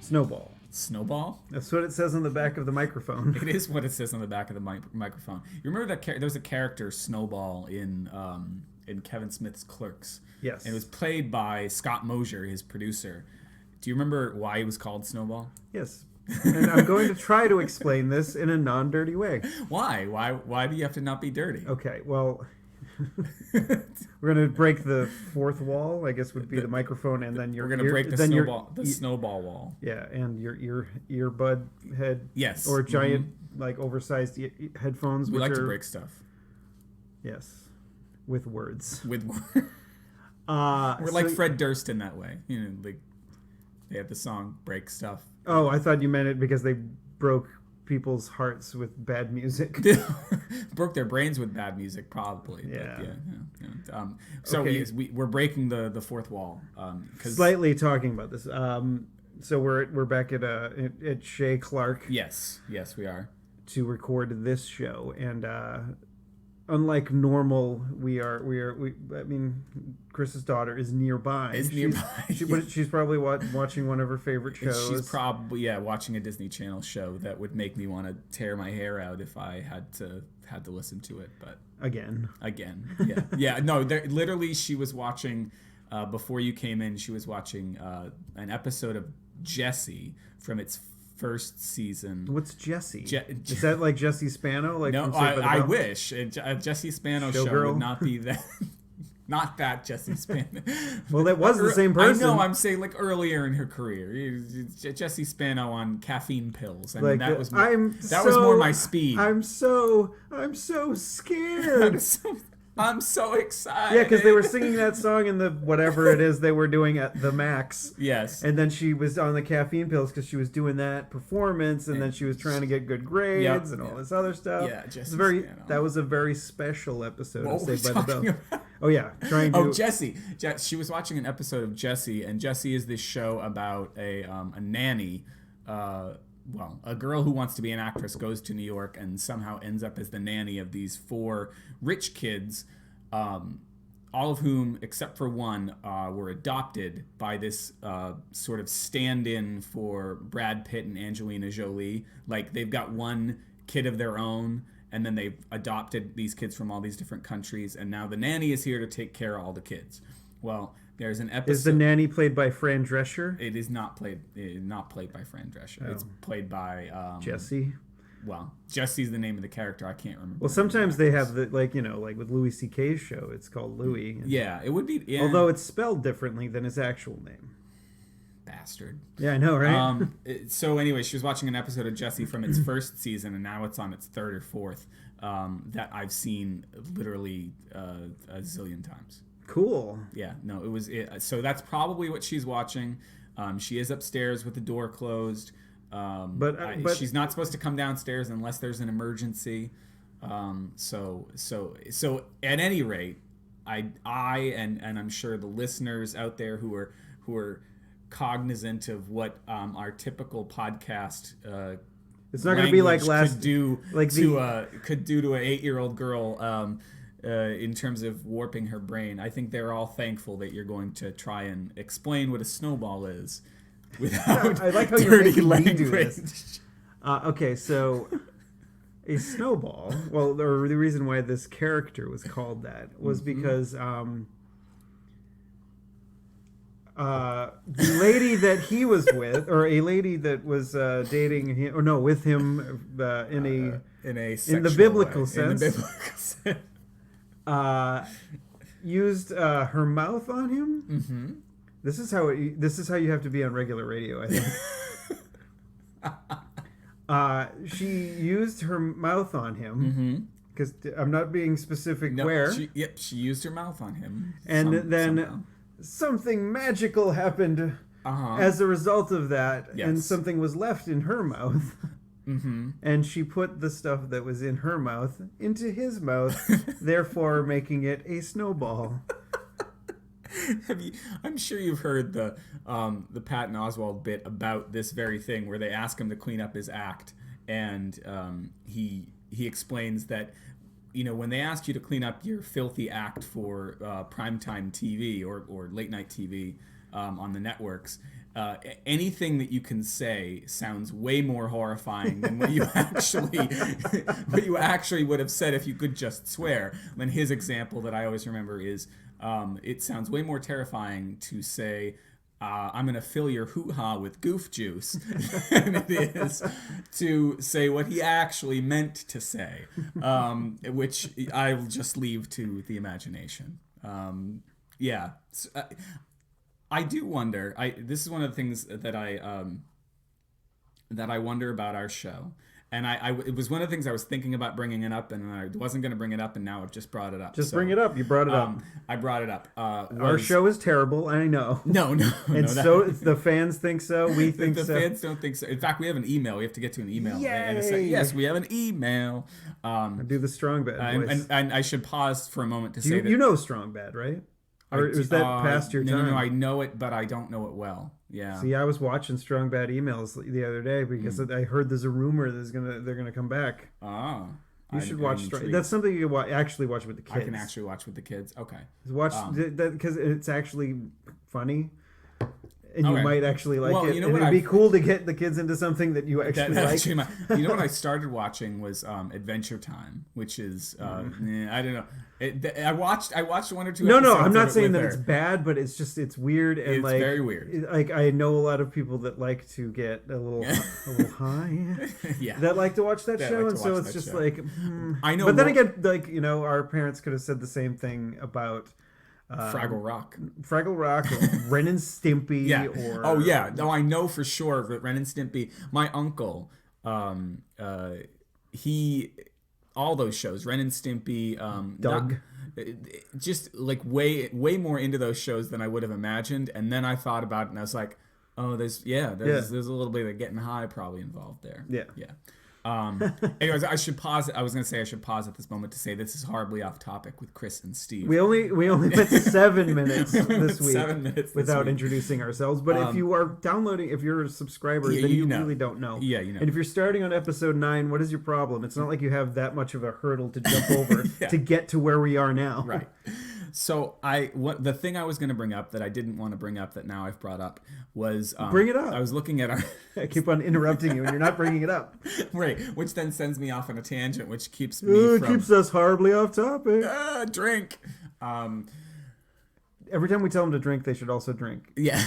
Snowball. Snowball? That's what it says on the back of the microphone. It is what it says on the back of the microphone. You remember that there was a character, Snowball, in Kevin Smith's Clerks? Yes. And it was played by Scott Mosier, his producer. Do you remember why he was called Snowball? Yes. And I'm going to try to explain this in a non-dirty way. Why? Why do you have to not be dirty? Okay, well, we're going to break the fourth wall, I guess would be the microphone, and then we're going to break the snowball wall. Yeah, and your earbud head. Yes. Or giant, like, oversized headphones. We like to break stuff. Yes. With words. We're like Fred Durst in that way. You know, like they have the song "Break Stuff." Oh, I thought you meant it because they broke people's hearts with bad music. Broke their brains with bad music, probably. Yeah. But yeah. So okay. Yes, we're breaking the fourth wall. Slightly talking about this. So we're back at Shea Clark. Yes, we are. To record this show, and unlike normal, I mean, Chris's daughter is nearby. She's probably watching one of her favorite shows. She's probably watching a Disney Channel show that would make me want to tear my hair out if I had to listen to it. But again, yeah. No, literally, she was watching before you came in. She was watching an episode of Jessie from its first season. What's Jessie? Is that like Jessie Spano? Like no, I wish a Jessie Spano show would not be that. Not that Jessie Spano. Well, that was the same person. I know. I'm saying like earlier in her career, Jessie Spano on caffeine pills. I mean, that was more my speed. I'm so scared. I'm so excited. Yeah, because they were singing that song in the whatever it is they were doing at the Max. Yes. And then she was on the caffeine pills because she was doing that performance, and then she was trying to get good grades and all this other stuff. Yeah, that was a very special episode of Saved by the Bell. About? Oh yeah, Jessie. She was watching an episode of Jessie, and Jessie is this show about a nanny. A girl who wants to be an actress goes to New York and somehow ends up as the nanny of these 4 rich kids, all of whom, except for one, were adopted by this sort of stand-in for Brad Pitt and Angelina Jolie. Like, they've got one kid of their own, and then they've adopted these kids from all these different countries, and now the nanny is here to take care of all the kids. Well, there's an episode. Is the nanny played by Fran Drescher? It is not played by Fran Drescher. Oh. It's played by Jessie. Well, Jessie's the name of the character. I can't remember. Well, sometimes they have like with Louis C.K.'s show, it's called Louis. Yeah, it would be. Yeah. Although it's spelled differently than his actual name. Bastard. Yeah, I know, right? So anyway, she was watching an episode of Jessie from its first season, and now it's on its 3rd or 4th. That I've seen literally a zillion times. Cool. Yeah, no, it was so that's probably what she's watching. She is upstairs with the door closed. But she's not supposed to come downstairs unless there's an emergency. So at any rate, I and I'm sure the listeners out there who are cognizant of what our typical podcast it's not going to be like last could do to an 8-year-old girl. In terms of warping her brain, I think they're all thankful that you're going to try and explain what a snowball is without I like how dirty you're language. Me do this. Okay, so a snowball. Well, the reason why this character was called that was because the lady that he was with, or a lady that was dating him, or no, with him in the biblical sense. Used her mouth on him. Mm-hmm. This is how you have to be on regular radio, I think. She used her mouth on him because I'm not being specific where. She used her mouth on him, and then somehow something magical happened as a result of that, and something was left in her mouth. Mm-hmm. And she put the stuff that was in her mouth into his mouth, therefore making it a snowball. I'm sure you've heard the Patton Oswalt bit about this very thing, where they ask him to clean up his act, and he explains that when they ask you to clean up your filthy act for primetime TV or late night TV on the networks. anything that you can say sounds way more horrifying than what you actually would have said if you could just swear. And his example that I always remember is, it sounds way more terrifying to say, I'm going to fill your hoo-ha with goof juice than it is to say what he actually meant to say, which I'll just leave to the imagination. Yeah. I do wonder. This is one of the things that I wonder about our show, and it was one of the things I was thinking about bringing it up, and I wasn't going to bring it up, and now I've just brought it up. Bring it up. You brought it up. I brought it up. Our show is terrible. I know. No. And so the fans think so. We think the so. The fans don't think so. In fact, we have an email. We have to get to an email. Yay! Yes, we have an email. Do the strong bad voice. And I should pause for a moment to say that you know strong bad, right? Or is that past your time? No, I know it, but I don't know it well. Yeah. See, I was watching Strong Bad emails the other day because I heard there's a rumor they're gonna come back. Oh. You should watch Strong. That's something you can actually watch with the kids. I can actually watch with the kids. Okay. Watch that because it's actually funny. And you might actually like it. You know and what it'd be cool to get the kids into something that you actually like. You know what I started watching was Adventure Time, which is I don't know. I watched one or two. No, I'm not saying that it's bad, but it's weird and it's like very weird. I know a lot of people that like to get a little high. Yeah. That like to watch that show, and so it's just like I know. But then again, like our parents could have said the same thing about. Fraggle Rock, or Ren and Stimpy, yeah. or No, I know for sure that Ren and Stimpy. My uncle, he, all those shows, Ren and Stimpy, Doug, just like way more into those shows than I would have imagined. And then I thought about it, and I was like, oh, there's a little bit of getting high probably involved there. Yeah. Anyways, I should pause. I was going to say I should pause at this moment to say this is horribly off topic with Chris and Steve. We only went 7 minutes this week 7 minutes without introducing ourselves. But if you are downloading, if you're a subscriber, then you really don't know. Yeah, you know. And if you're starting on episode 9, what is your problem? It's not like you have that much of a hurdle to jump over to get to where we are now. Right. So the thing I was going to bring up that I didn't want to bring up that now I've brought up was bring it up. I was looking at our. I keep on interrupting you, and you're not bringing it up. Right, which then sends me off on a tangent, which keeps me from. Keeps us horribly off topic. Drink. Every time we tell them to drink, they should also drink. Yeah.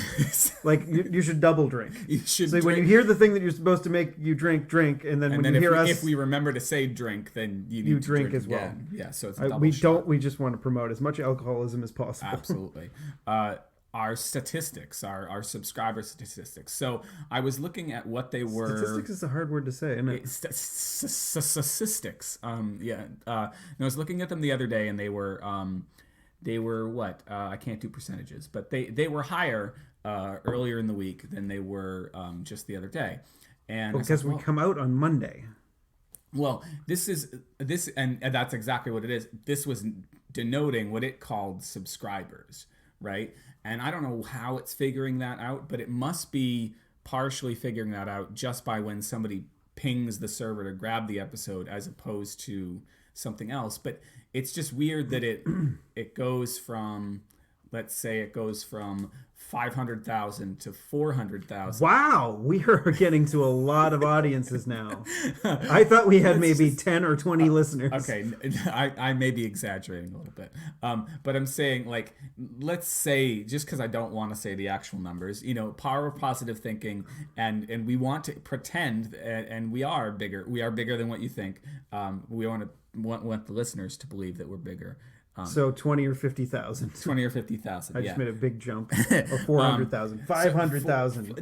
Like, you should double drink. You should so drink. when you hear the thing that you're supposed to make you drink, and then when you hear us... if we remember to say drink, then you need to drink as well. Again. Yeah, so it's a double shot. We just want to promote as much alcoholism as possible. Absolutely. Our statistics, our subscriber statistics. So I was looking at what they were... Statistics is a hard word to say, isn't it? Statistics. And I was looking at them the other day, and they were what? I can't do percentages, but they were higher earlier in the week than they were just the other day. And because we come out on Monday. Well, and that's exactly what it is. This was denoting what it called subscribers, right? And I don't know how it's figuring that out, but it must be partially figuring that out just by when somebody pings the server to grab the episode as opposed to something else. But it's just weird that it goes from, let's say it goes from 500,000 to 400,000. Wow, we are getting to a lot of audiences now. I thought we had maybe 10 or 20 listeners. Okay, I may be exaggerating a little bit. But I'm saying, like, let's say, just because I don't want to say the actual numbers, power of positive thinking, and we want to pretend, and we are bigger than what you think. We want the listeners to believe that we're bigger. So 20 or 50,000. 20 or 50,000. I just made a big jump. Or 400,000, 500,000.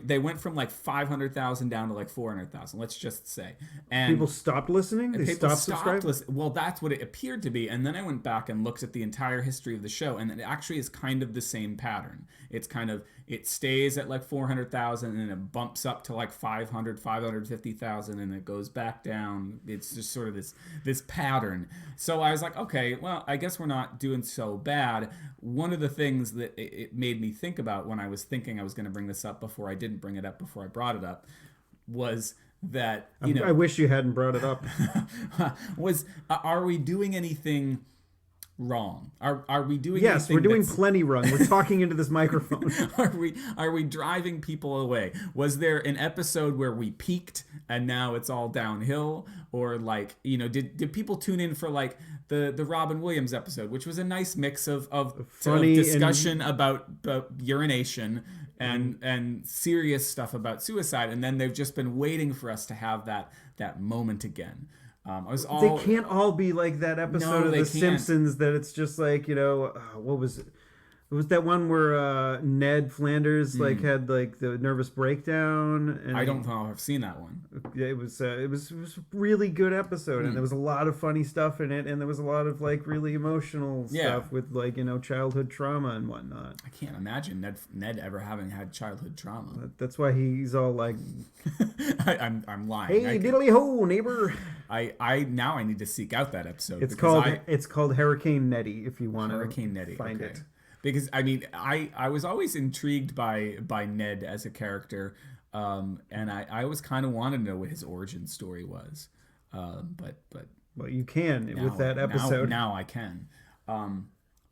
They went from like 500,000 down to like 400,000. Let's just say. And people stopped listening. They stopped subscribing. Well, that's what it appeared to be. And then I went back and looked at the entire history of the show, and it actually is kind of the same pattern. It's kind of it stays at like 400,000, and it bumps up to like 500, 550,000, and it goes back down. It's just sort of this pattern. So I was like, okay, well, I guess we're not doing so bad. One of the things that it made me think about when I was thinking I was going to bring this up before I didn't bring it up before I brought it up was that, I wish you hadn't brought it up. Are we doing anything wrong? Are we doing? Yes, we're doing plenty wrong. We're talking into this microphone. Are we driving people away? Was there an episode where we peaked and now it's all downhill, or like, you know, did people tune in for like the Robin Williams episode, which was a nice mix of funny discussion about urination and serious stuff about suicide, and then they've just been waiting for us to have that moment again. They can't all be like that episode of The Simpsons that it's just like, you know, what was it? It was that one where Ned Flanders like had like the nervous breakdown. And I don't know if I've seen that one. It was a really good episode, and there was a lot of funny stuff in it, and there was a lot of like really emotional stuff with like, you know, childhood trauma and whatnot. I can't imagine Ned ever having had childhood trauma. That's why he's all like, I'm lying. Hey, diddly ho, neighbor. I now I need to seek out that episode. It's called Hurricane Nettie if you want to find it. Because I mean, I was always intrigued by Ned as a character, and I always kind of wanted to know what his origin story was, but well, you can with that episode. Now I can,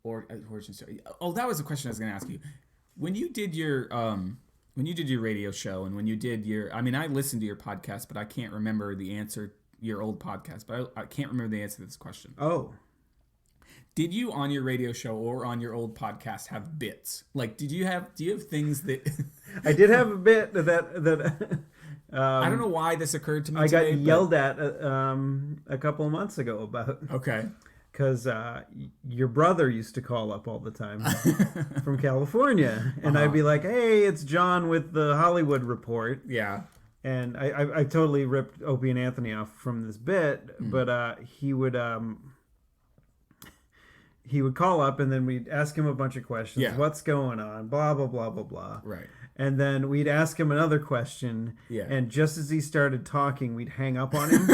or origin story. Oh, that was a question I was going to ask you. When you did your radio show, and when you did your, I mean, I listened to your podcast, but I can't remember the answer. Your old podcast, but I can't remember the answer to this question. Oh. Did you on your radio show or on your old podcast have bits? Like, do you have things that I did have a bit that I don't know why this occurred to me. I got yelled at a couple of months ago about. Okay. Because your brother used to call up all the time from California, and I'd be like, "Hey, it's John with the Hollywood Report." Yeah. And I totally ripped Opie and Anthony off from this bit, but he would call up, and then we'd ask him a bunch of questions. Yeah. What's going on? Blah, blah, blah, blah, blah. Right. And then we'd ask him another question. Yeah. And just as he started talking, we'd hang up on him.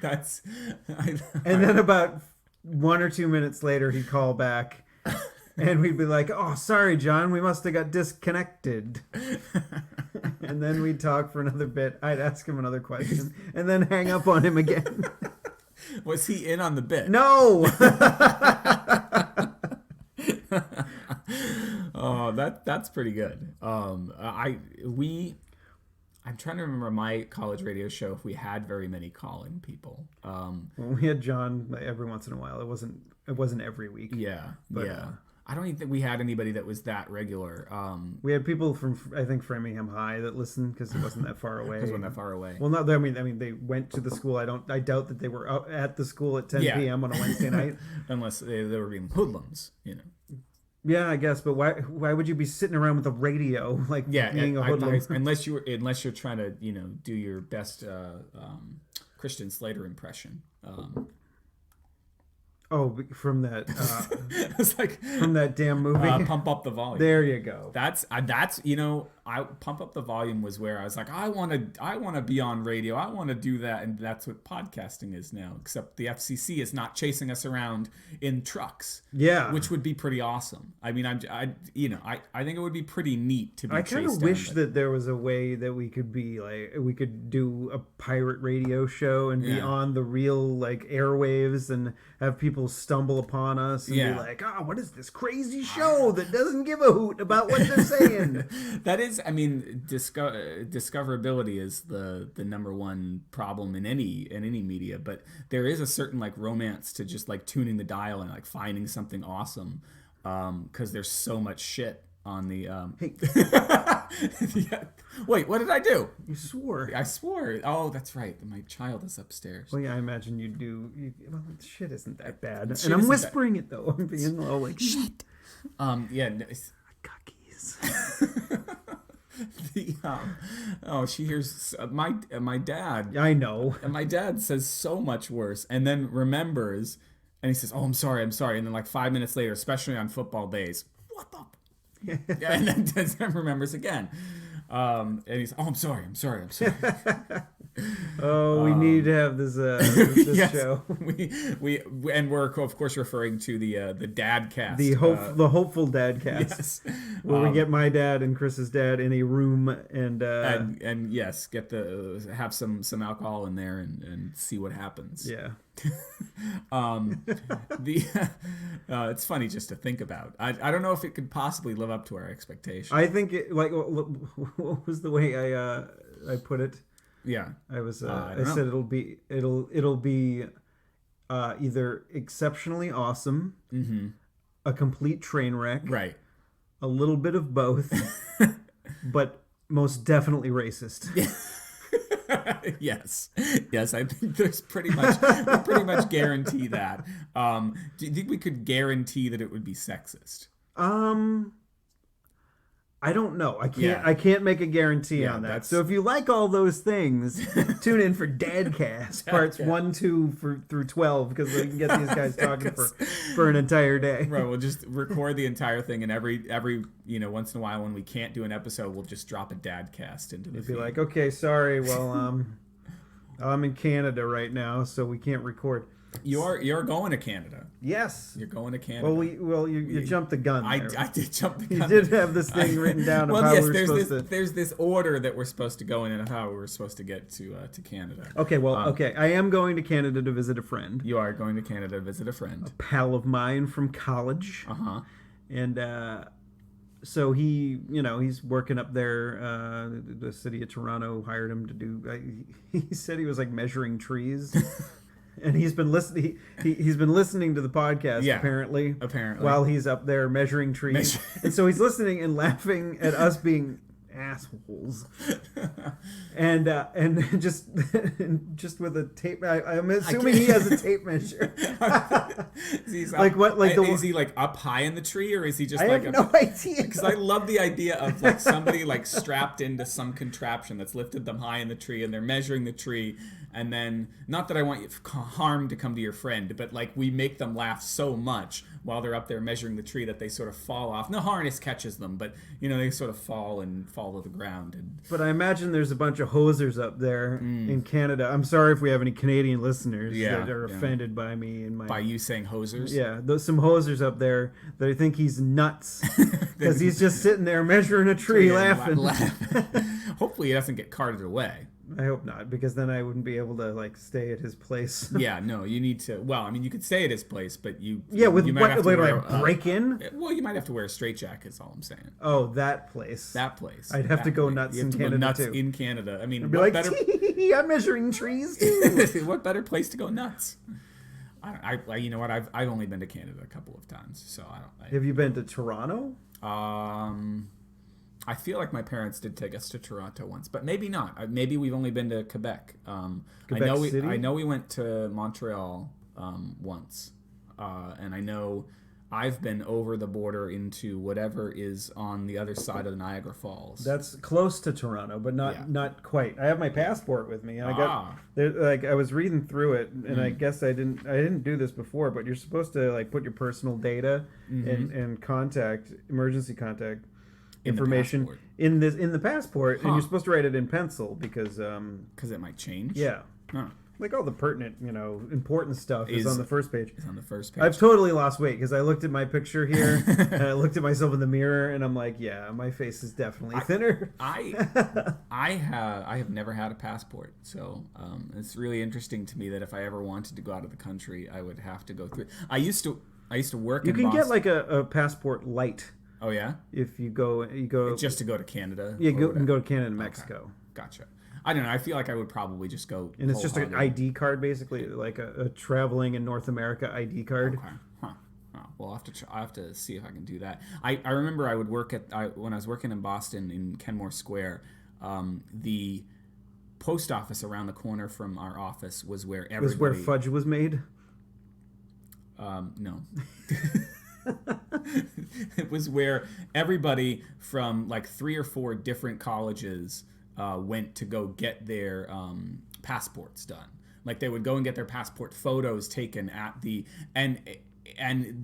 And then about 1 or 2 minutes later, he'd call back. And we'd be like, "Oh, sorry, John. We must have got disconnected." And then we'd talk for another bit. I'd ask him another question. And then hang up on him again. Was he in on the bit? No. Oh, that's pretty good. I'm trying to remember my college radio show if we had very many call-in people. Well, we had John every once in a while. It wasn't every week. Yeah, but, yeah. I don't even think we had anybody that was that regular. We had people from, I think, Framingham High that listened because it wasn't that far away. It wasn't that far away. Well, no, I mean, they went to the school. I doubt that they were out at the school at 10 p.m. on a Wednesday night, unless they were being hoodlums, you know. Yeah, I guess, but why would you be sitting around with a radio being a hoodlum? Unless you're trying to, you know, do your best Christian Slater impression. Oh, from that it's like from that damn movie. Pump Up the Volume. There you go. That's you know, Pump Up the Volume was where I was like, I want to be on radio. I want to do that, and that's what podcasting is now. Except the FCC is not chasing us around in trucks. Yeah, which would be pretty awesome. I mean, I think it would be pretty neat to be. I kind of wish that there was a way that we could be like, we could do a pirate radio show and be on the real like airwaves and have people stumble upon us and be like, "Oh, what is this crazy show that doesn't give a hoot about what they're saying?" That is, I mean, discoverability is the number one problem in any media, but there is a certain like romance to just like tuning the dial and like finding something awesome, because there's so much shit on the Hey. Wait, what did I do? You swore. I swore. Oh, that's right. My child is upstairs. Well, yeah, I imagine you do. Well, shit isn't that bad. And I'm whispering it though. I'm being all like shit. Yeah. Cookies. She hears my dad. I know. And my dad says so much worse, and then remembers, and he says, "Oh, I'm sorry," and then like 5 minutes later, especially on football days, what the? And then remembers again, and he's, "Oh, I'm sorry." Oh, we need to have this yes, show. We're of course referring to the dad cast, the hopeful dad cast, yes. Where we get my dad and Chris's dad in a room and yes, have some alcohol in there and see what happens. Yeah. The it's funny just to think about. I don't know if it could possibly live up to our expectations. I think it, like, what was the way I put it? Yeah, I was I I don't said know. it'll be either exceptionally awesome, a complete train wreck, Right. a little bit of both, but most definitely racist. Yes, yes. I think there's we pretty much guarantee that. Do you think we could guarantee that it would be sexist? I don't know. Yeah. I can't make a guarantee Yeah, on that. that's- So if you like all those things, tune in for Dadcast parts 1, 2 through 12 because we can get these guys talking for an entire day. Right, we'll just record the entire thing, and every once in a while when we can't do an episode, we'll just drop a Dadcast into the It'd be feed. like, okay, sorry, well, I'm in Canada right now, so we can't record. You're going to Canada. Yes. You're going to Canada. Well, you jumped the gun there. I did jump the You gun. did have this thing written down of Well, how yes, we were supposed to. there's this order that we're supposed to go in and how we're supposed to get to Canada. Okay, well, okay. I am going to Canada to visit a friend, You are going to Canada to visit a friend. pal of mine from college. Uh-huh. And so he's working up there. The city of Toronto hired him to do. He said he was like measuring trees, and he's been listening. He's been listening to the podcast Yeah, apparently while he's up there measuring trees, and so he's listening and laughing at us being assholes, and just with a tape. I'm assuming he has a tape measure. Like what? Like is he like up high in the tree, or is he just I like have no idea. Because I love the idea of like somebody like strapped into some contraption that's lifted them high in the tree, and they're measuring the tree, and then not that I want harm to come to your friend, but like we make them laugh so much while they're up there measuring the tree that they sort of fall off. No harness catches them, but they sort of fall to the ground. And But I imagine there's a bunch of hosers up there in Canada. I'm sorry if we have any Canadian listeners that are offended by me and my. by you saying hosers, Yeah, there's some hosers up there that I think he's nuts because he's just sitting there measuring a tree, laughing. Hopefully, he doesn't get carted away. I hope not, because then I wouldn't be able to like stay at his place. Yeah, no, you need to. Well, I mean, you could stay at his place, but you with you what? have to Wait, wear, break in? Well, you might have to wear a straitjacket. Is all I'm saying. Oh, that place. That place. I'd have to go nuts in Canada nuts too. in Canada. I mean, I'd be what like, better? I'm measuring trees too. What better place to go nuts? I you know what? I've only been to Canada a couple of times, so I don't. Have you been to Toronto? I feel like my parents did take us to Toronto once, but maybe not. Maybe we've only been to Quebec. Quebec City? I know we went to Montreal once, and I know I've been over the border into whatever is on the other side of the Niagara Falls. That's close to Toronto, but not quite. I have my passport with me, and I got like I was reading through it, and I guess I didn't do this before, but you're supposed to like put your personal data and emergency contact information in the passport, and you're supposed to write it in pencil because it might change. Yeah. Huh. Like all the pertinent, important stuff is on the first page. Is on the first page. I've totally lost weight because I looked at my picture here and I looked at myself in the mirror and I'm like, yeah, my face is definitely thinner. I have never had a passport, so it's really interesting to me that if I ever wanted to go out of the country, I would have to go through. I used to work. You in can Boston. get like a passport light. Oh yeah. If you go just to go to Canada. Yeah, you can go to Canada and Mexico. Okay. Gotcha. I don't know. I feel like I would probably just go. And it's just an ID card, basically, like a traveling in North America ID card. Okay. Huh. Oh, well, I have to see if I can do that. I remember I would work when I was working in Boston in Kenmore Square. The post office around the corner from our office was where everybody. Was where fudge was made. No. It was where everybody from like 3 or 4 different colleges went to go get their passports done. Like they would go and get their passport photos taken at the and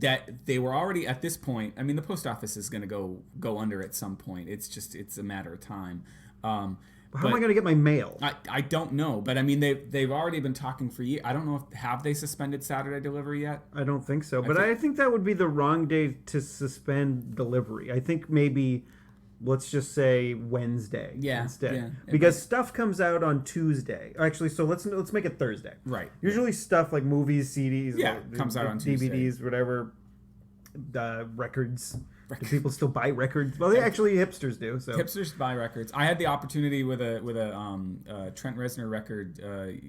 that they were already at this point. I mean, the post office is going to go under at some point. It's a matter of time. How am I going to get my mail? I don't know, but I mean they've already been talking for years. I don't know if have they suspended Saturday delivery yet. I don't think so, but I think that would be the wrong day to suspend delivery. I think maybe let's just say Wednesday instead. Yeah. Because stuff comes out on Tuesday. Actually, so let's make it Thursday. Right. Usually stuff like movies, CDs, comes out on Tuesday. DVDs, whatever, records. Do people still buy records? Well, actually hipsters do. So hipsters buy records. I had the opportunity with a Trent Reznor record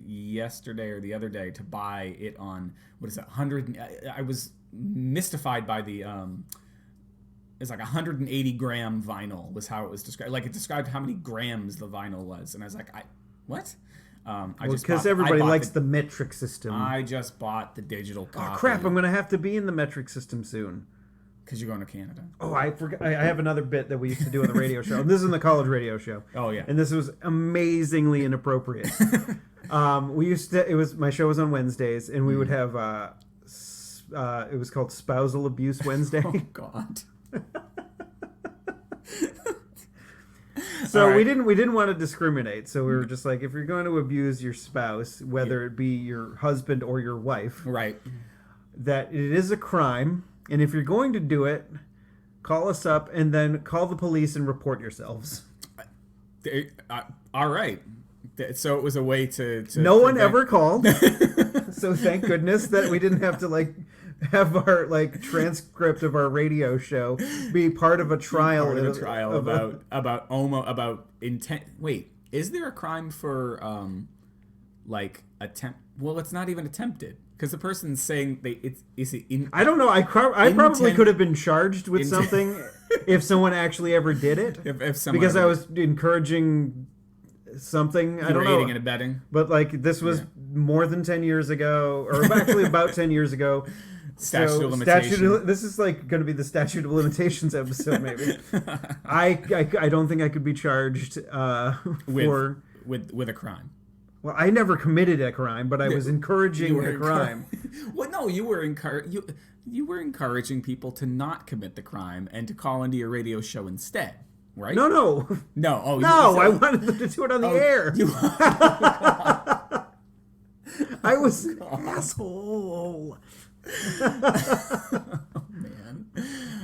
yesterday or the other day to buy it on, what is that, 100. I was mystified by the it's like 180 gram vinyl was how it was described. Like, it described how many grams the vinyl was, and I was like, what? Because everybody likes the metric system. I just bought the digital copy. Oh crap! I'm gonna have to be in the metric system soon. Because you're going to Canada. Oh, I forgot. I have another bit that we used to do on the radio show. This is in the college radio show. Oh yeah. And this was amazingly inappropriate. My show was on Wednesdays, and we would have it was called Spousal Abuse Wednesday. Oh God. So right. we didn't want to discriminate. So we were just like, if you're going to abuse your spouse, whether it be your husband or your wife, right, that it is a crime. And if you're going to do it, call us up and then call the police and report yourselves. All right. So it was a way to no one ever called. So thank goodness that we didn't have to have our transcript of our radio show be part of a trial. About intent. Wait, is there a crime for attempt? Well, it's not even attempted. Because the person's saying I don't know. I probably could have been charged with something if someone actually ever did it. Because I was encouraging something. I don't know. Aiding and abetting. But this was more than 10 years ago, or actually about 10 years ago. Statute of limitations. This is going to be the statute of limitations episode, maybe. I don't think I could be charged with a crime. Well, I never committed a crime, but I was encouraging a crime. Well, no, you were encouraging people to not commit the crime and to call into your radio show instead, right? No. No. Oh, no, I wanted them to do it on the air. I was an asshole. Oh, man.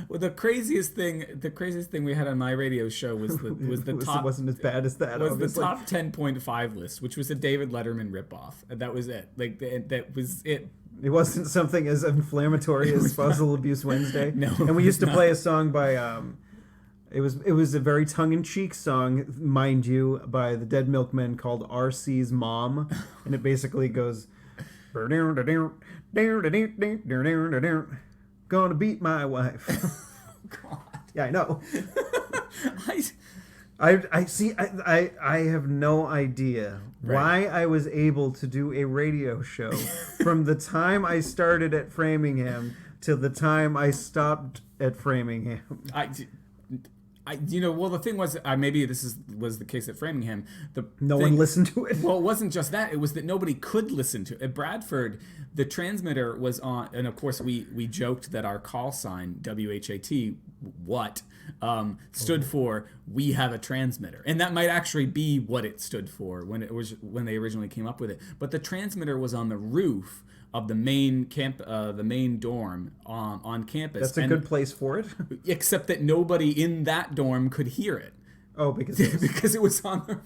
Well, the craziest thing we had on my radio show was the top. It wasn't as bad as that. Was obviously. The top 10.5 list, which was a David Letterman ripoff. And that was it. That was it. It wasn't something as inflammatory as Spousal Abuse Wednesday. No. And we used to play a song by. It was a very tongue-in-cheek song, mind you, by the Dead Milkmen called R.C.'s Mom, and it basically goes. Gonna beat my wife. God. Yeah, I know. I see. I have no idea why I was able to do a radio show from the time I started at Framingham till the time I stopped at Framingham. Well, the thing was, maybe was the case at Framingham. No one listened to it. Well, it wasn't just that; it was that nobody could listen to it. At Bradford, the transmitter was on, and of course, we joked that our call sign WHAT stood for "We have a transmitter," and that might actually be what it stood for when they originally came up with it. But the transmitter was on the roof of the main dorm on campus. That's a good place for it. Except that nobody in that dorm could hear it. Oh, because it was on the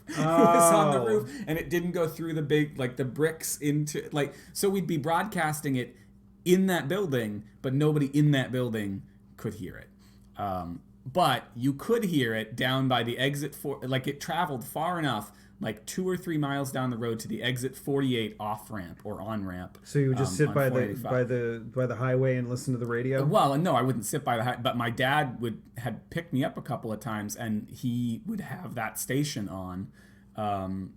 roof, and it didn't go through the big the bricks into so we'd be broadcasting it in that building, but nobody in that building could hear it. But you could hear it down by the exit it traveled far enough. 2 or 3 miles down the road to the exit 48 off ramp or on ramp. So you would just sit by the highway and listen to the radio? Well, no, I wouldn't sit by the highway, but my dad had picked me up a couple of times, and he would have that station on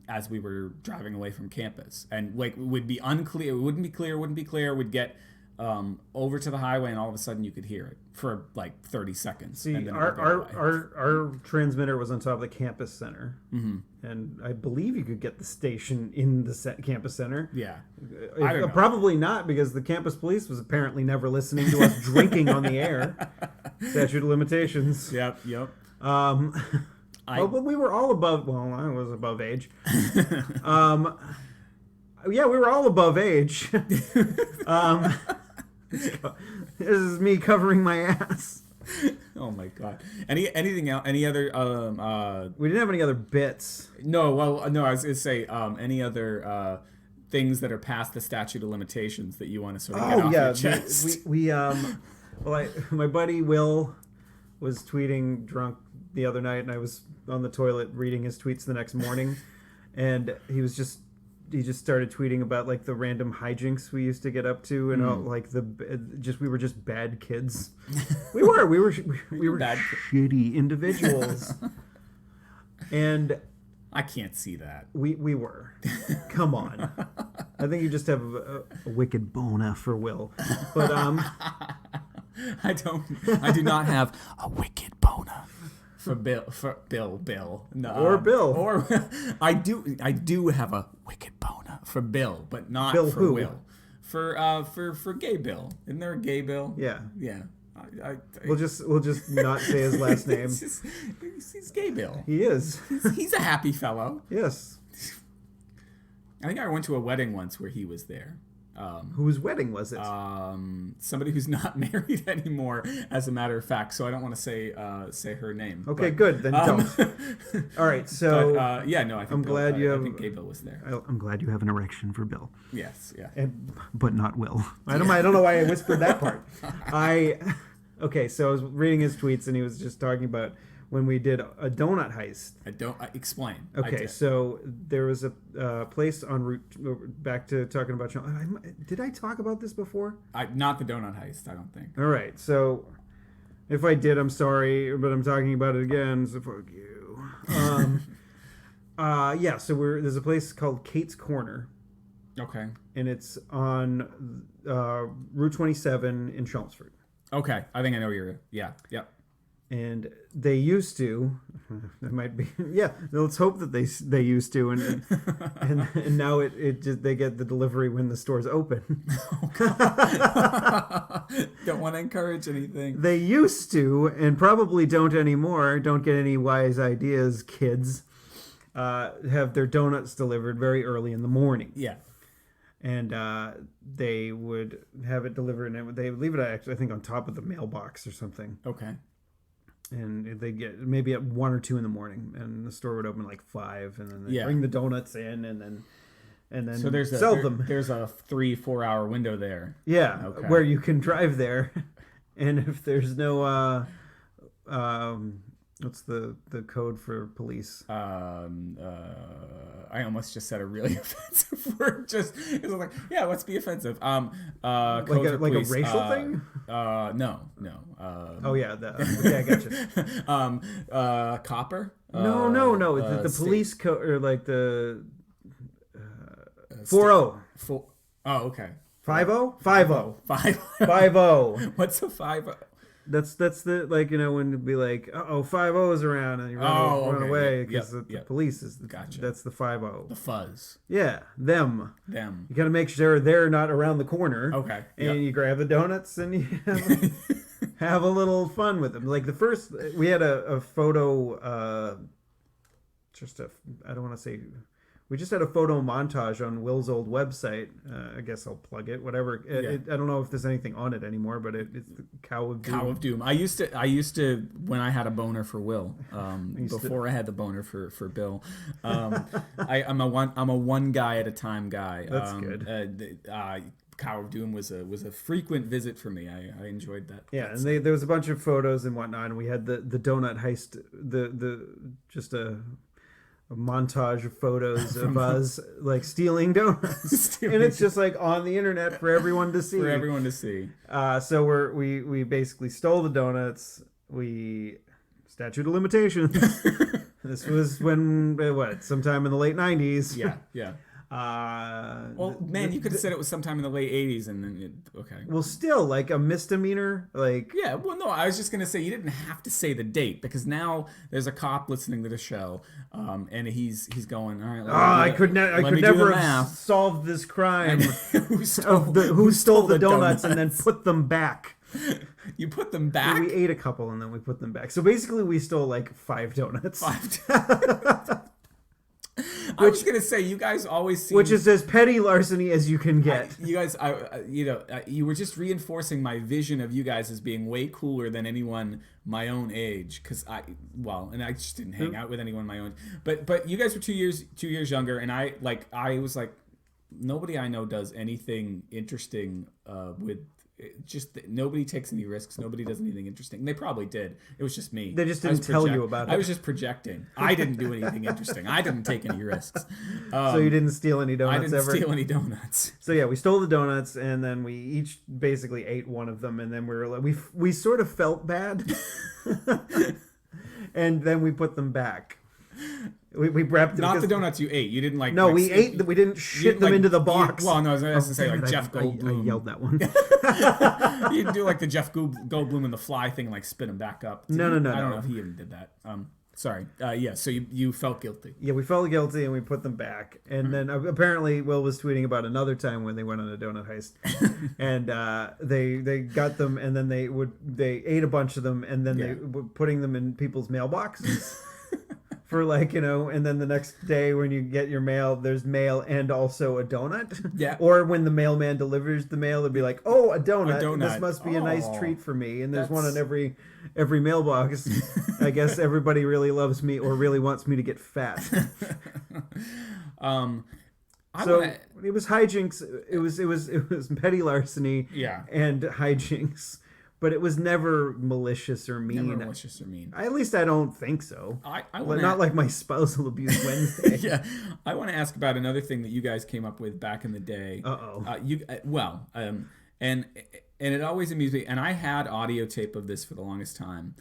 as we were driving away from campus, and it would be unclear. It wouldn't be clear. We'd get over to the highway, and all of a sudden you could hear it for 30 seconds. See, and then our transmitter was on top of the campus center, and I believe you could get the station in the campus center. Yeah, I don't know. Probably not, because the campus police was apparently never listening to us drinking on the air. Statute of limitations. Yep. But we were all above. Well, I was above age. Yeah, we were all above age. This is me covering my ass. Oh Oh my god. Anything else? Any other? We didn't have any other bits. No. Well, no. I was gonna say any other things that are past the statute of limitations that you want to sort of get off your chest. My buddy Will was tweeting drunk the other night, and I was on the toilet reading his tweets the next morning, and he just started tweeting about like the random hijinks we used to get up to, and all, like we were just bad kids. we were bad shitty individuals, and I can't see that. We were. Come on. I think you just have a wicked boner for Will, but I do not have a wicked boner for Bill. No, or Bill. Or I do have a wicked boner for Bill, but not Bill for who? Will. For gay Bill. Isn't there a gay Bill? Yeah. Yeah. We'll just not say his last name. He's gay Bill. He is. He's a happy fellow. Yes. I think I went to a wedding once where he was there. Whose wedding was it? Somebody who's not married anymore, as a matter of fact. So I don't want to say her name. Okay, good. Then don't. All right. So yeah, no. I think I think Gay Bill was there. I'm glad you have an erection for Bill. Yes. Yeah. But not Will. I don't know why I whispered that part. Okay. So I was reading his tweets, and he was just talking about when we did a donut heist. Explain. Okay, so there was a place en route. Back to talking about. Did I talk about this before? Not the donut heist. I don't think. All right, so if I did, I'm sorry, but I'm talking about it again. So fuck you. Yeah. So there's a place called Kate's Corner. Okay. And it's on Route 27 in Chelmsford. Okay, I think I know you're. Yeah. Yep. And they used to. That might be. Yeah. Let's hope that they used to, and now it just they get the delivery when the store's open. Don't want to encourage anything. They used to, and probably don't anymore. Don't get any wise ideas, kids. Have their donuts delivered very early in the morning. Yeah. And they would have it delivered, and they would leave it, actually, I think, on top of the mailbox or something. Okay. And they get maybe at 1 or 2 in the morning, and the store would open like 5, and then they bring the donuts in, and then so sell them. There's a 3-4 hour window there. Yeah, okay. Where you can drive there, and if there's no what's the code for police? I almost just said a really offensive word. It was like, yeah, let's be offensive. Like a racial thing? No. Oh yeah, okay, I gotcha. Copper? No. The police code, or like the 40. Oh, okay. 50? 50. What's a 50? That's the, like, when it'd be like, 50 is around, and you run away because the police is. Gotcha. That's the 50. The fuzz. Yeah, them. You gotta make sure they're not around the corner. Okay. And you grab the donuts and you have a little fun with them. Like we had a photo. I don't want to say. We just had a photo montage on Will's old website. I guess I'll plug it. Whatever. I don't know if there's anything on it anymore, but it's the Cow of Doom. Cow of Doom. I used to when I had a boner for Will. Before I had the boner for Bill. I'm a one guy at a time guy. That's good. Cow of Doom was a frequent visit for me. I enjoyed that. Yeah, and there was a bunch of photos and whatnot, and we had the donut heist. Just a montage of photos of us like stealing donuts, and it's just like on the internet for everyone to see. So we basically stole the donuts. Statute of limitations. This was when sometime in the late 90s. Yeah. Well, man, you could have said it was sometime in the late 80s, and then okay. Well, still, like a misdemeanor, like. Yeah, well, no, I was just gonna say you didn't have to say the date, because now there's a cop listening to the show, and he's going, all right. I could never have solved this crime. Who stole the donuts and then put them back? You put them back? We ate a couple and then we put them back. So basically, we stole like 5 donuts. I was gonna say, you guys always seem, which is as petty larceny as you can get. You were just reinforcing my vision of you guys as being way cooler than anyone my own age. Because I just didn't hang out with anyone my own. But you guys were 2 years younger, and I was like, nobody I know does anything interesting with. Nobody takes any risks. Nobody does anything interesting. And they probably did. It was just me. They just didn't tell you about it. I was just projecting. I didn't do anything interesting. I didn't take any risks. So you didn't steal any donuts I didn't ever? steal any donuts. So yeah, we stole the donuts, and then we each basically ate one of them, and then we were like, we sort of felt bad, and then we put them back. We wrapped them. Not the donuts you ate. You didn't like. No, like, we ate. We didn't shit them into the box. Well, no, I was going to say like Jeff Goldblum. I yelled that one. You do like the Jeff Goldblum and the fly thing, and like spit them back up. No. I don't know if he even did that. Sorry. Yeah. So you felt guilty. Yeah, we felt guilty, and we put them back. And then apparently Will was tweeting about another time when they went on a donut heist, and they got them, and then they ate a bunch of them, and then they were putting them in people's mailboxes. For and then the next day when you get your mail, there's mail and also a donut. Yeah. Or when the mailman delivers the mail, they'd be like, "Oh, a donut. This must be a nice treat for me." And there's one on every mailbox. I guess everybody really loves me or really wants me to get fat. It was hijinks. It was petty larceny. Yeah. And hijinks. But it was never malicious or mean. Never malicious or mean. At least I don't think so. Not like my spousal abuse Wednesday. Yeah, I want to ask about another thing that you guys came up with back in the day. And it always amused me. And I had audio tape of this for the longest time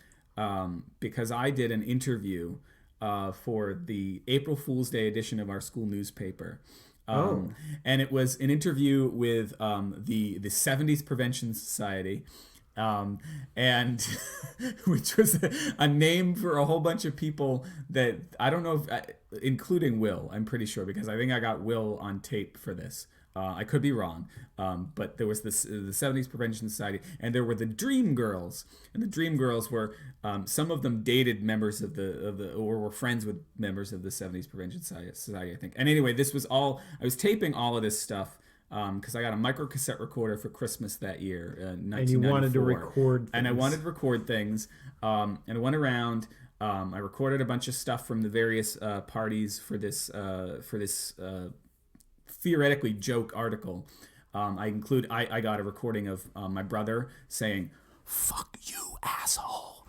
because I did an interview for the April Fool's Day edition of our school newspaper. And it was an interview with the 70s Prevention Society. And which was a name for a whole bunch of people that I don't know if, including Will, I'm pretty sure, because I think I got Will on tape for this. I could be wrong, but there was the 70s Prevention Society, and there were the Dream Girls, and the Dream Girls were some of them dated members of the or were friends with members of the 70s Prevention Society, I think. And anyway, this was all I was taping all of this stuff. Because I got a micro cassette recorder for Christmas that year, 1994. And you wanted to record things. And I wanted to record things. And I went around. I recorded a bunch of stuff from the various parties for this theoretically joke article. I got a recording of my brother saying, "Fuck you, asshole."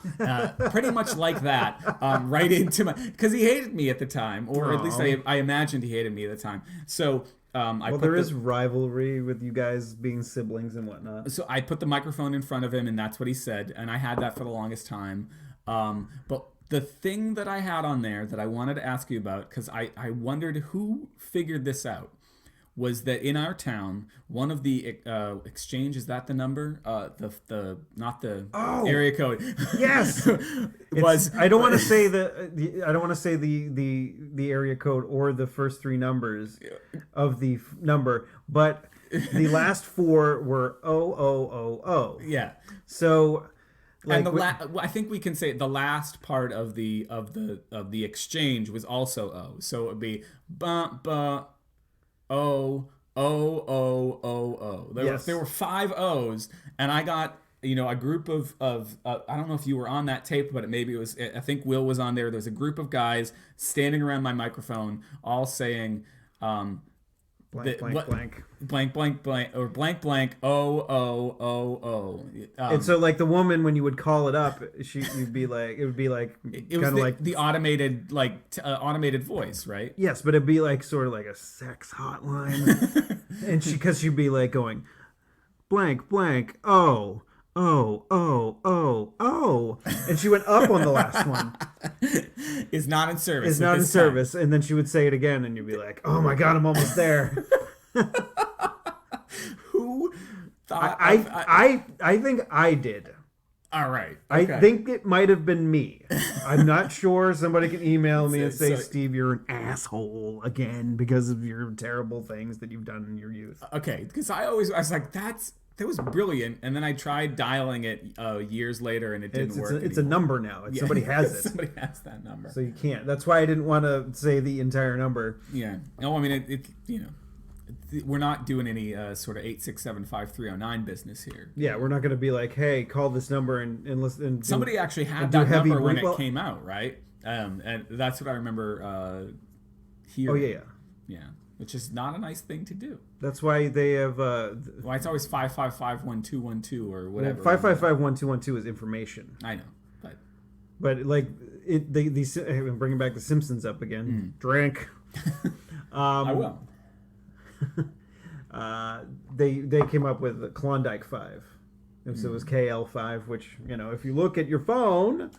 Pretty much like that, right into my... Because he hated me at the time, or at least I imagined he hated me at the time. So... there is rivalry with you guys being siblings and whatnot. So I put the microphone in front of him, and that's what he said, and I had that for the longest time. But the thing that I had on there that I wanted to ask you about, because I wondered who figured this out, was that in our town, one of the exchange, is that the number? Not the area code. Yes. I don't want to say the area code or the first three numbers of the number, but the last four were 0000. Yeah. So and I think we can say the last part of the exchange was also O. So it would be O. There were 5 O's, and I got a group of I don't know if you were on that tape, but I think Will was on there. There's a group of guys standing around my microphone, all saying blank or blank blank O. And so like the woman, when you would call it up, it would be like the automated automated voice, right? Yes, but it'd be like sort of like a sex hotline. And because she'd be like going blank blank oh. And she went up on the last one. Is not in service. Is not in service. And then she would say it again, and you'd be like, "Oh my God, I'm almost there." Who thought? I think I did. All right. Okay. I think it might have been me. I'm not sure. Somebody can email me and say, "Steve, you're an asshole again because of your terrible things that you've done in your youth." Okay, because I was like, that was brilliant. And then I tried dialing it years later, and it didn't work. It's a number now. Somebody has it. Somebody has that number. So you can't. That's why I didn't want to say the entire number. Yeah. No, I mean, we're not doing any sort of 8675309 business here. Yeah, we're not going to be like, hey, call this number and listen. Somebody actually had that number when it came out, right? And that's what I remember hearing. Oh, yeah. Yeah, which is not a nice thing to do. That's why they have... why it's always 5551212 or whatever. 5551212 is information. I know, but like, I'm bringing back The Simpsons up again. Drink. I will. They came up with Klondike 5. And so it was KL5, which, if you look at your phone...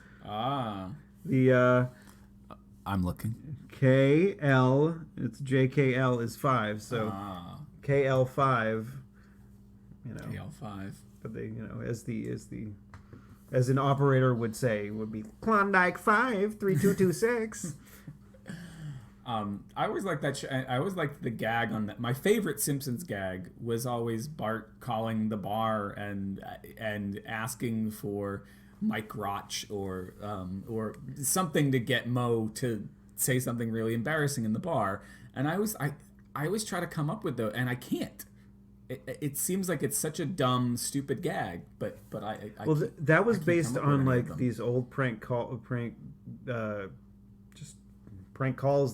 I'm looking. KL, it's JKL is 5, so KL5, KL5. But they, as an operator would say, would be Klondike 5 3226. I always liked that. I always liked the gag on that. My favorite Simpsons gag was always Bart calling the bar and asking for Mike Roch or something to get Moe to say something really embarrassing in the bar. And I always try to come up with those, and I can't. It seems like it's such a dumb, stupid gag, but I that was based on like these old prank calls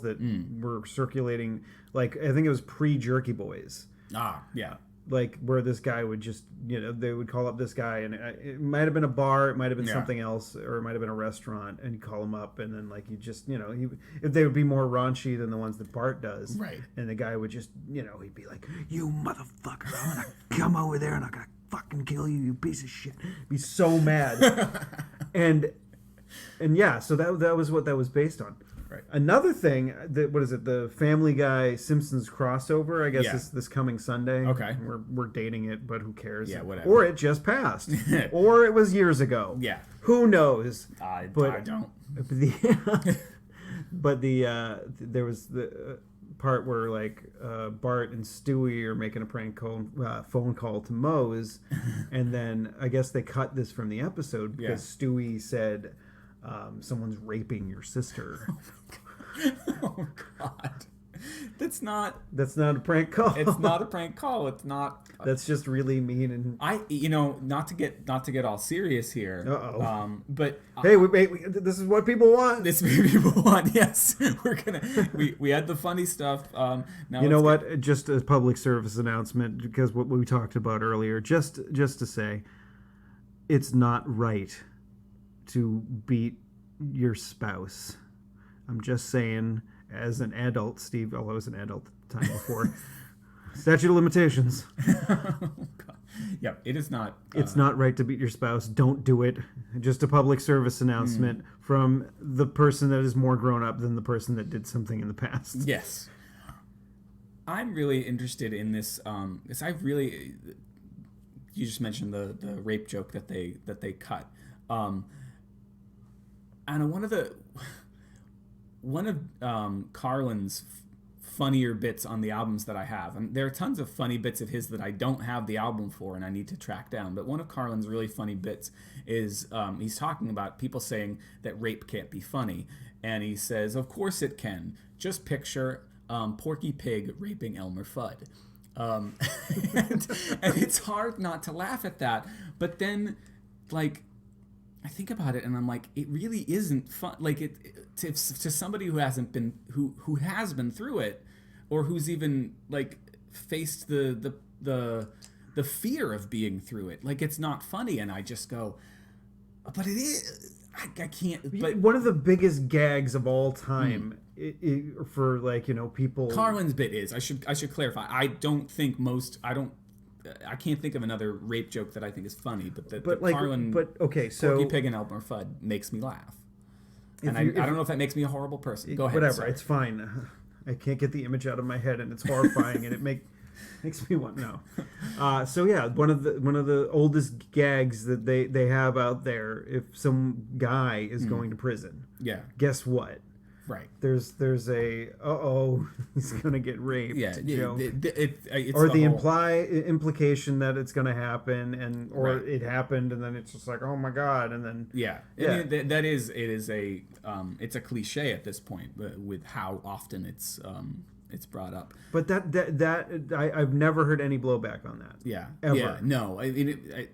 that were circulating. Like, I think it was pre-Jerky Boys. Yeah. Like, where this guy would just, they would call up this guy, and it might have been a bar, it might have been something else, or it might have been a restaurant, and you call him up, and then, like, you just, they would be more raunchy than the ones that Bart does. Right. And the guy would just, he'd be like, you motherfucker, I'm gonna come over there, and I'm gonna fucking kill you, you piece of shit. Be so mad. and yeah, so that was what that was based on. Right. Another thing, the Family Guy Simpsons crossover, I guess this coming Sunday. Okay. We're dating it, but who cares? Yeah, whatever. Or it just passed. Or it was years ago. Yeah. Who knows? I don't. But there was the part where like Bart and Stewie are making a prank phone call to Moe's, and then I guess they cut this from the episode because Stewie said, someone's raping your sister. Oh God, that's not a prank call. It's not a prank call. It's not. That's just really mean. And not to get all serious here. But hey, this is what people want. This is what people want. Yes, we had the funny stuff. Now you know what? Just a public service announcement, because what we talked about earlier. Just to say, it's not right to beat your spouse. I'm just saying, as an adult, Steve, although I was an adult at the time before, statute of limitations. Yeah, it is not. It's not right to beat your spouse. Don't do it. Just a public service announcement from the person that is more grown up than the person that did something in the past. Yes. I'm really interested in this, because you just mentioned the rape joke that they cut. And one of Carlin's funnier bits on the albums that I have, and there are tons of funny bits of his that I don't have the album for and I need to track down, but one of Carlin's really funny bits is he's talking about people saying that rape can't be funny, and he says, of course it can. Just picture Porky Pig raping Elmer Fudd. And it's hard not to laugh at that, but then, like, I think about it and I'm like, it really isn't fun. Like, to somebody who has been through it, or who's even like faced the fear of being through it, like, it's not funny. And I just go, but it is. I can't. But one of the biggest gags of all time for, like, people. Carlin's bit is. I should clarify. I can't think of another rape joke that I think is funny, but Carlin. But okay, so Porky Pig and Elmer Fudd makes me laugh, and I don't know if that makes me a horrible person. Go ahead. Whatever, sorry. It's fine. I can't get the image out of my head, and it's horrifying, and it makes me want so yeah, one of the oldest gags that they have out there. If some guy is going to prison, guess what? Right. There's a he's gonna get raped. Yeah. Joke. It's or the whole, implication that it's gonna happen, or Right. it happened, and then it's just like, oh my god, and then yeah. Yeah. I mean, that is it is a it's a cliche at this point, but with how often it's brought up. But I've never heard any blowback on that. Yeah. Ever. Yeah. No. I mean,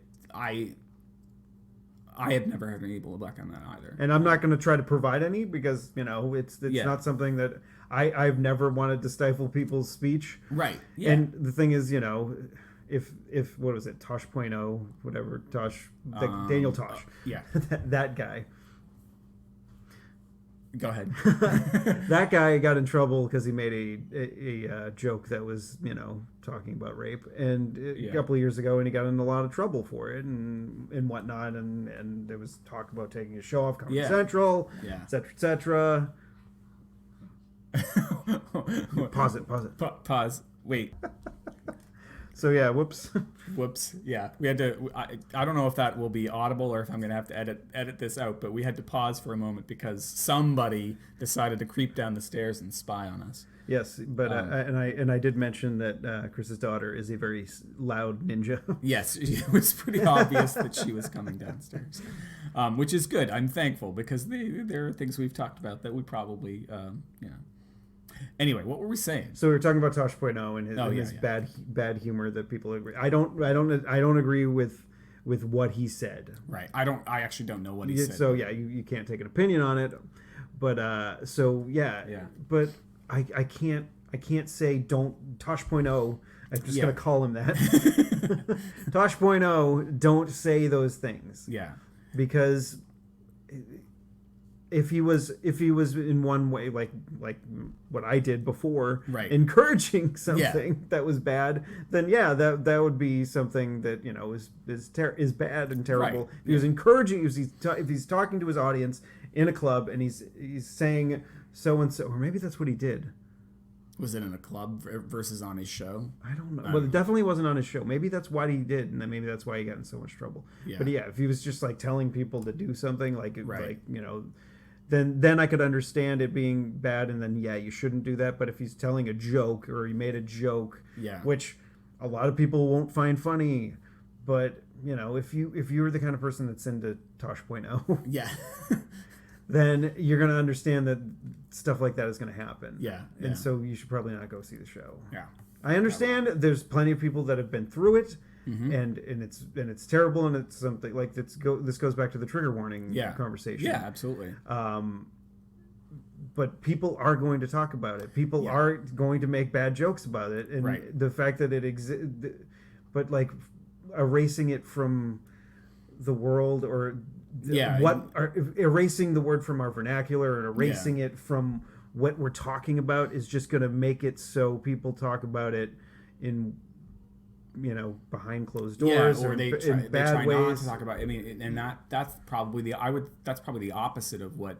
I have never heard any blowback on that either. And I'm not going to try to provide any because it's Yeah. not something that I've never wanted to stifle people's speech. Right. Yeah. And the thing is, if what was it, Tosh.0, whatever, Daniel Tosh, yeah. that guy. Go ahead. That guy got in trouble because he made a joke that was talking about rape, and a couple of years ago, and he got in a lot of trouble for it and whatnot, and there was talk about taking his show off Comedy Central, et cetera. Pause it. Pause. Wait. So yeah, whoops. Yeah, we had to. I don't know if that will be audible or if I'm going to have to edit this out. But we had to pause for a moment because somebody decided to creep down the stairs and spy on us. Yes, but I did mention that Chris's daughter is a very loud ninja. Yes, it was pretty obvious that she was coming downstairs, which is good. I'm thankful because there are things we've talked about that we probably Anyway, what were we saying? So we were talking about Tosh.0 and his bad humor that people agree. I don't agree with what he said. Right. I actually don't know what he said. So yeah, you can't take an opinion on it. But so yeah. But I can't say don't Tosh.0. I'm just gonna call him that. Tosh.0, don't say those things. Yeah. Because if he was in one way like what I did before, right, encouraging something that was bad, then that would be something that is bad and terrible. Right. If he was encouraging, if he's talking to his audience in a club and he's saying so and so, or maybe that's what he did. Was it in a club versus on his show? I don't know. Well, it definitely wasn't on his show. Maybe that's what he did, and then maybe that's why he got in so much trouble. Yeah. But yeah, if he was just like telling people to do something, then I could understand it being bad, and then you shouldn't do that. But if he's telling a joke or he made a joke, which a lot of people won't find funny, but if you were the kind of person that's into Tosh.0, then you're gonna understand that stuff like that is gonna happen. Yeah. And so you should probably not go see the show. Yeah. I understand there's plenty of people that have been through it. Mm-hmm. And it's terrible, and it's something like this goes back to the trigger warning conversation. Yeah, absolutely. But people are going to talk about it. People are going to make bad jokes about it, and the fact that it exists, but like erasing it from the world, or erasing the word from our vernacular and erasing it from what we're talking about is just going to make it so people talk about it in behind closed doors, or they try not to talk about. I mean, and that's probably the opposite of what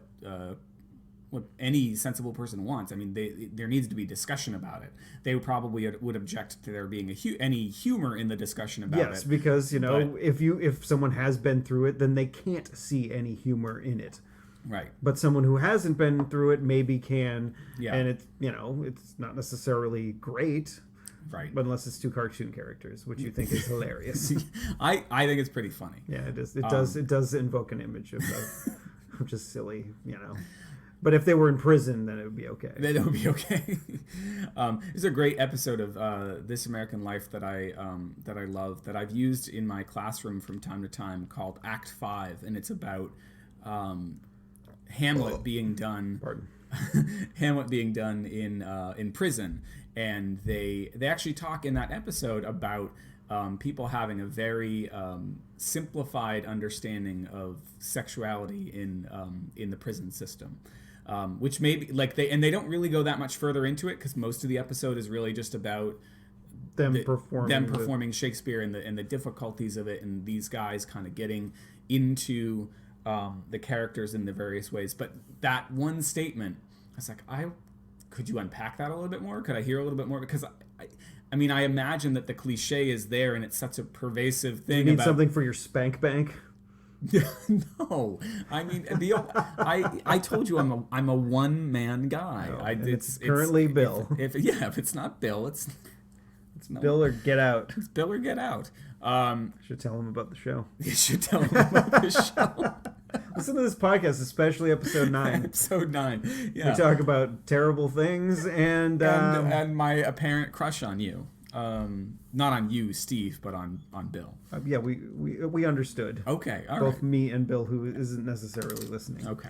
any sensible person wants. I mean, there needs to be discussion about it. They probably would object to there being any humor in the discussion about it. Yes, because if someone has been through it, then they can't see any humor in it. Right. But someone who hasn't been through it maybe can. Yeah. And it's not necessarily great. Right. But unless it's two cartoon characters, which you think is hilarious. I think it's pretty funny. Yeah, it is. It does invoke an image of just silly, But if they were in prison, then it would be okay. Then it would be okay. There's a great episode of This American Life that I love, that I've used in my classroom from time to time, called Act 5, and it's about Hamlet being done. Pardon. Hamlet being done in prison, and they actually talk in that episode about people having a very simplified understanding of sexuality in the prison system, which maybe they don't really go that much further into it, because most of the episode is really just about them performing Shakespeare and the difficulties of it, and these guys kind of getting into the characters in the various ways. But that one statement, I was like, could you unpack that a little bit more? Could I hear a little bit more? Because I mean, I imagine that the cliche is there, and it's such a pervasive thing. You need something for your spank bank? No, I mean I told you I'm a one man guy. Oh, it's currently Bill. If it's not Bill, it's no. Bill or get out. It's Bill or get out. Should tell him about the show. You should tell him about the show. Listen to this podcast, especially episode 9. Episode 9. Yeah. We talk about terrible things and my apparent crush on you. Not on you, Steve, but on Bill. Yeah, we understood. Okay, all Both right. me and Bill, who isn't necessarily listening. Okay.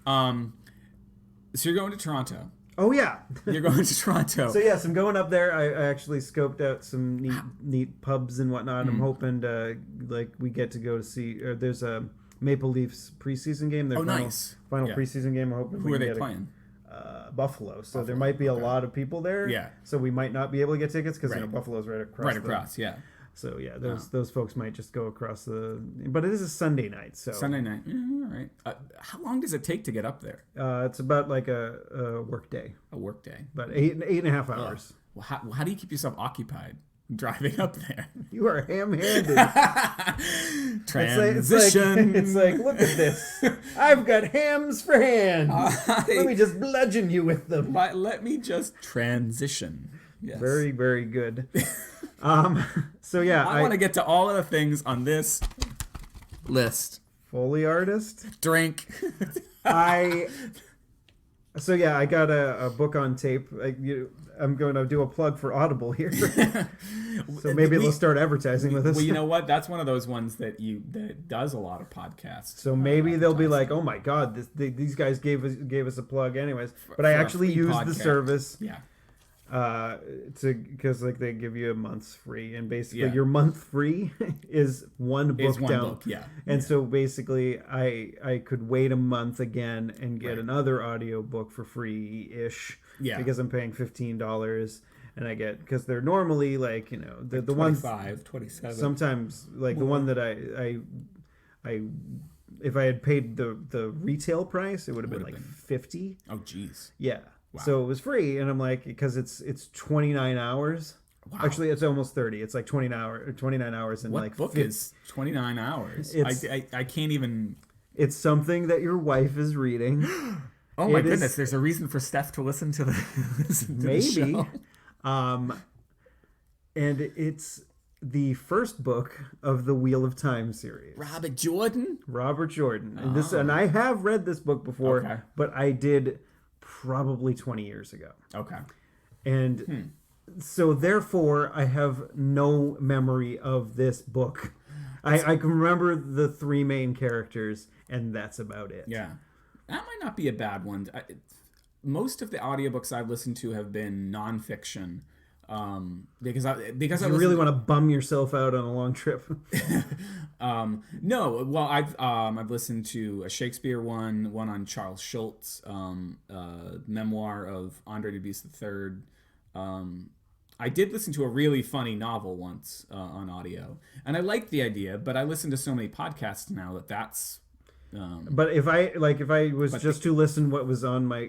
So you're going to Toronto. Oh yeah, You're going to Toronto. So yes, I'm going up there. I actually scoped out some neat pubs and whatnot. I'm hoping to we get to go to see. There's a Maple Leafs preseason game. Their nice. Final preseason game. I'm hoping. Who are they playing? Buffalo. So there might be a lot of people there. Yeah. So we might not be able to get tickets because Buffalo's right across. Right across. Yeah. So yeah, those folks might just go across but it is a Sunday night. So Sunday night. All right. How long does it take to get up there? It's about like a work day. A work day. About eight and a half hours. Well, how do you keep yourself occupied driving up there? You are ham-handed. Transition. It's like, look at this. I've got hams for hands. Let me just bludgeon you with them. Let me just transition. Yes. Very, very good. So yeah, I want to get to all of the things on this list. Foley artist. Drink. So yeah, I got a book on tape. I'm going to do a plug for Audible here. So maybe they'll start advertising with us. Well, you know what? That's one of those ones that does a lot of podcasts. So maybe they'll be like, "Oh my God, these guys gave us a plug, anyways." But I actually used the service. Yeah. Because they give you a month's free, and basically your month free is one book down. Yeah. And so basically I could wait a month again and get another audio book for free-ish. Yeah. Because I'm paying $15 and I get, because they're normally the ones 27. Sometimes the one that I if I had paid the retail price, it would have been like $50. Oh geez. Yeah. Wow. So it was free, and I'm like, because it's 29 hours. Wow. Actually, it's almost 30. It's like 29 hours and what like book is 29 hours? I can't even. It's something that your wife is reading. Oh my goodness! There's a reason for Steph to listen to the show. And it's the first book of the Wheel of Time series. Robert Jordan. And I have read this book before, but I did probably 20 years ago. Okay. And so therefore I have no memory of this book. I can remember the 3 main characters, and that's about it. Yeah. That might not be a bad one. Most of the audiobooks I've listened to have been nonfiction. Because I really want to bum yourself out on a long trip. No, well, I've listened to a Shakespeare one on Charles Schultz, memoir of Andre Dubusse III. I did listen to a really funny novel once on audio, and I liked the idea, but I listen to so many podcasts now that's. But if I was just to listen what was on my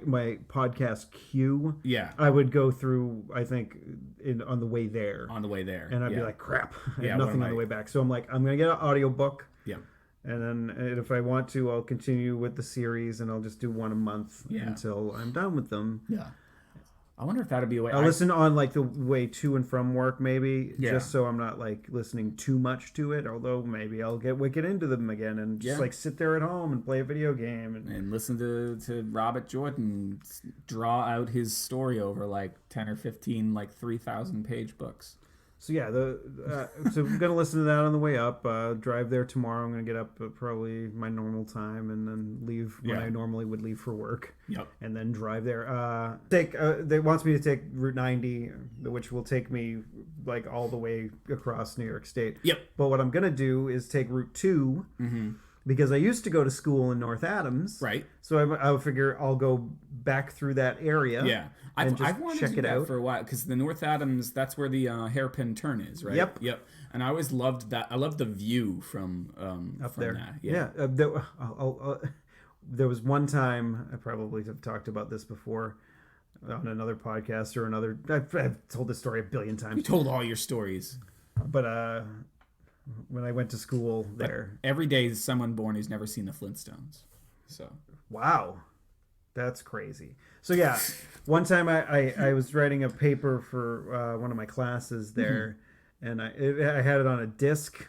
podcast queue, I would go through, I think, on the way there. And I'd be like, crap, I have nothing on the way back. So I'm like, I'm gonna get an audiobook. Yeah. And then if I want to, I'll continue with the series, and I'll just do one a month until I'm done with them. Yeah. I wonder if that'd be a way. I'll listen on the way to and from work, maybe, just so I'm not listening too much to it. Although maybe I'll get wicked into them again and just sit there at home and play a video game and listen to Robert Jordan draw out his story over 10 or 15 3,000 page books. So yeah, so I'm gonna listen to that on the way up. Drive there tomorrow. I'm gonna get up at probably my normal time, and then leave when I normally would leave for work. Yep. And then drive there. They wants me to take Route 90, which will take me all the way across New York State. Yep. But what I'm gonna do is take Route 2. Mm-hmm. Because I used to go to school in North Adams. Right. So I figure I'll go back through that area. Yeah. I've wanted to do that for a while, because the North Adams, that's where the hairpin turn is, right? Yep. And I always loved that. I loved the view from up from there. That. Yeah. There was one time, I probably have talked about this before on another podcast or another. I've told this story a billion times. You told all your stories. But when I went to school there. Every day is someone born who's never seen the Flintstones. So Wow. That's crazy. So yeah, one time I was writing a paper for one of my classes there, and I had it on a disc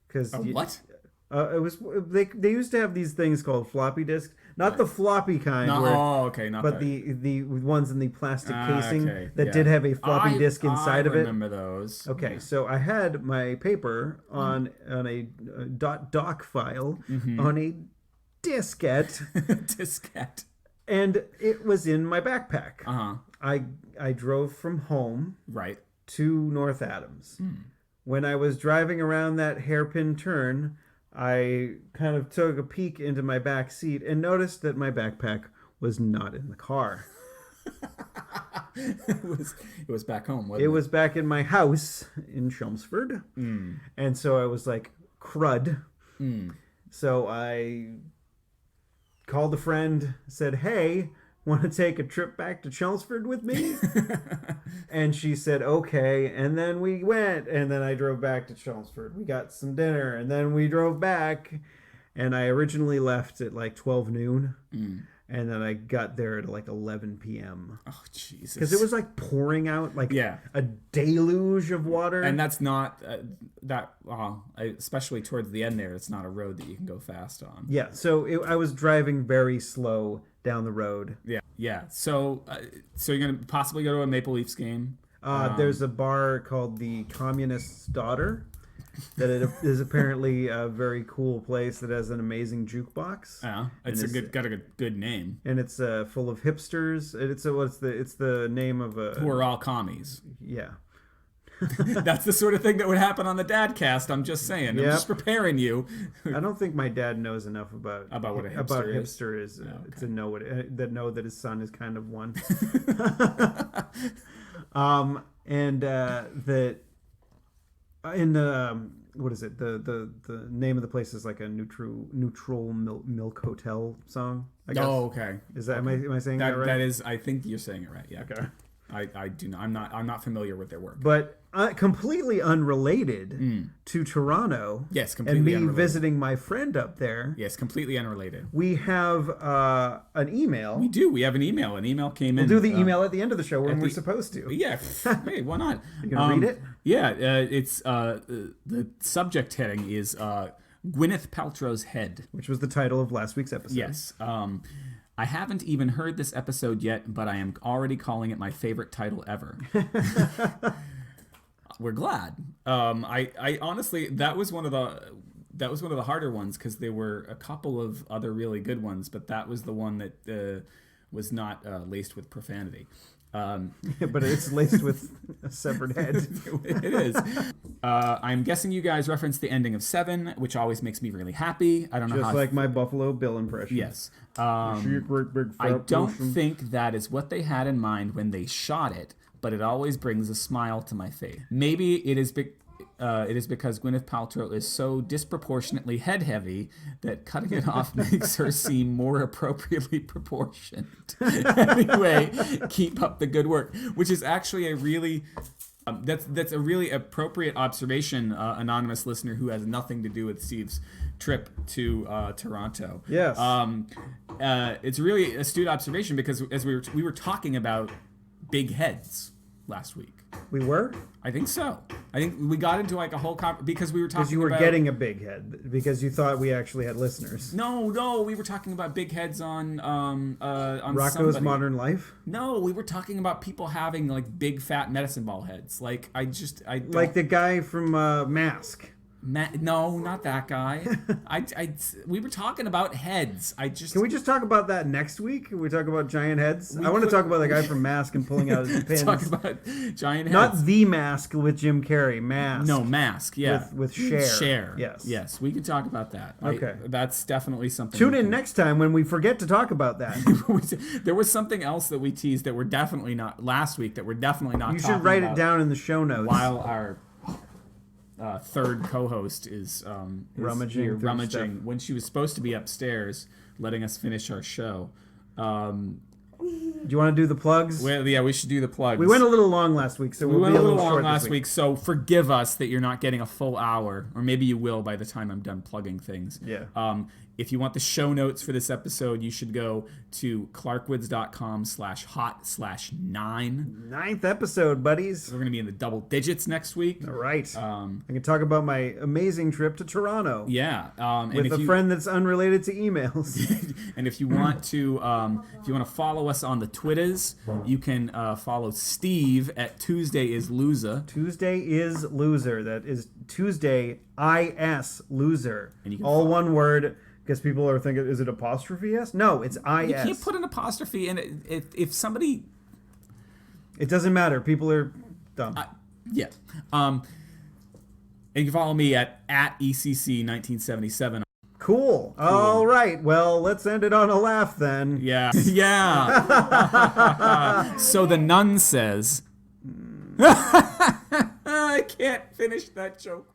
because what? It was they used to have these things called floppy disks, not the floppy kind, not but that. the ones in the plastic casing okay, that yeah. did have a floppy disk inside of it. I remember those. Okay, so I had my paper on a .doc file on a diskette. Diskette. And it was in my backpack. Uh-huh. I drove from home Right. to North Adams. When I was driving around that hairpin turn, I kind of took a peek into my back seat and noticed that my backpack was not in the car. It was back home, wasn't it? It was back in my house in Chelmsford. And so I was like, crud. So I called a friend, said, hey, want to take a trip back to Chelmsford with me? And she said, okay. And then we went, and then I drove back to Chelmsford. We got some dinner, and then we drove back. And I originally left at like 12 noon. And then I got there at like 11 p.m. Oh, Jesus. Because it was like pouring out like a deluge of water. And that's not especially towards the end there, it's not a road that you can go fast on. Yeah, so I was driving very slow down the road. Yeah. So you're going to possibly go to a Maple Leafs game? There's a bar called the Communist's Daughter that it is apparently a very cool place that has an amazing jukebox. Got a good name. And it's full of hipsters. It's the name of a... Who are all commies. Yeah. That's the sort of thing that would happen on the Dadcast. I'm just saying. I'm just preparing you. I don't think my dad knows enough about what a hipster is. To know that his son is kind of one. What is it? The name of the place is like a neutral milk hotel song, I guess. Oh, okay. Is that am I saying that right? That is, I think you're saying it right. Yeah. Okay. I do not. I'm not familiar with their work. But completely unrelated to Toronto. Yes, completely and me unrelated. Visiting my friend up there. Yes, completely unrelated. We have an email. We do. We have an email. An email came in. We'll do the email at the end of the show when we're supposed to. Yeah. Hey, why not? You gonna read it? Yeah. It's the subject heading is Gwyneth Paltrow's head, which was the title of last week's episode. Yes. I haven't even heard this episode yet, but I am already calling it my favorite title ever. We're glad. I honestly, that was one of the harder ones because there were a couple of other really good ones, but that was the one that was not laced with profanity. But it's laced with a severed head. It is. I'm guessing you guys referenced the ending of 7, which always makes me really happy. I don't know how. Just like my Buffalo Bill impression. Yes. Big I don't think that is what they had in mind when they shot it, but it always brings a smile to my face. Maybe it is because Gwyneth Paltrow is so disproportionately head-heavy that cutting it off makes her seem more appropriately proportioned. Anyway, keep up the good work, which is actually a really... that's a really appropriate observation, anonymous listener who has nothing to do with Steve's trip to Toronto. Yes. It's a really astute observation because as we were talking about big heads last week. We were? I think so. I think we got into like a whole because we were talking. Because you were getting a big head because you thought we actually had listeners. No, we were talking about big heads on Rocco's somebody. Modern Life. No, we were talking about people having like big fat medicine ball heads. Like I don't, like the guy from Mask. No, not that guy. We were talking about heads. Can we just talk about that next week? Can we talk about giant heads? I want to talk about the guy from Mask and pulling out his pins. Talk about giant heads. Not The Mask with Jim Carrey. Mask. No, Mask. Yeah, with Cher. Cher. Yes, we can talk about that. Okay, that's definitely something. Tune in next time when we forget to talk about that. There was something else that we teased that we're definitely not last week. That we're definitely not. You should write it down in the show notes while our third co-host is rummaging when she was supposed to be upstairs letting us finish our show. Do you want to do the plugs? Well, yeah, we should do the plugs. We went a little long last week, so we went a little long short last this week, so forgive us that you're not getting a full hour, or maybe you will by the time I'm done plugging things. Yeah. If you want the show notes for this episode, you should go to clarkwoods.com/hot/9. 9th episode, buddies. We're going to be in the double digits next week. All right. I can talk about my amazing trip to Toronto. Yeah. With a friend that's unrelated to emails. And if you want to follow us on the Twitters, you can follow Steve at Tuesday is Loser. Tuesday is Loser. That is Tuesday IS Loser. And you can all one word. Because people are thinking, is it apostrophe S? No, it's IS. You can't put an apostrophe in it. If somebody... It doesn't matter. People are dumb. Yeah. And you can follow me at ECC1977. Cool. All right. Well, let's end it on a laugh then. Yeah. Yeah. So the nun says... I can't finish that joke.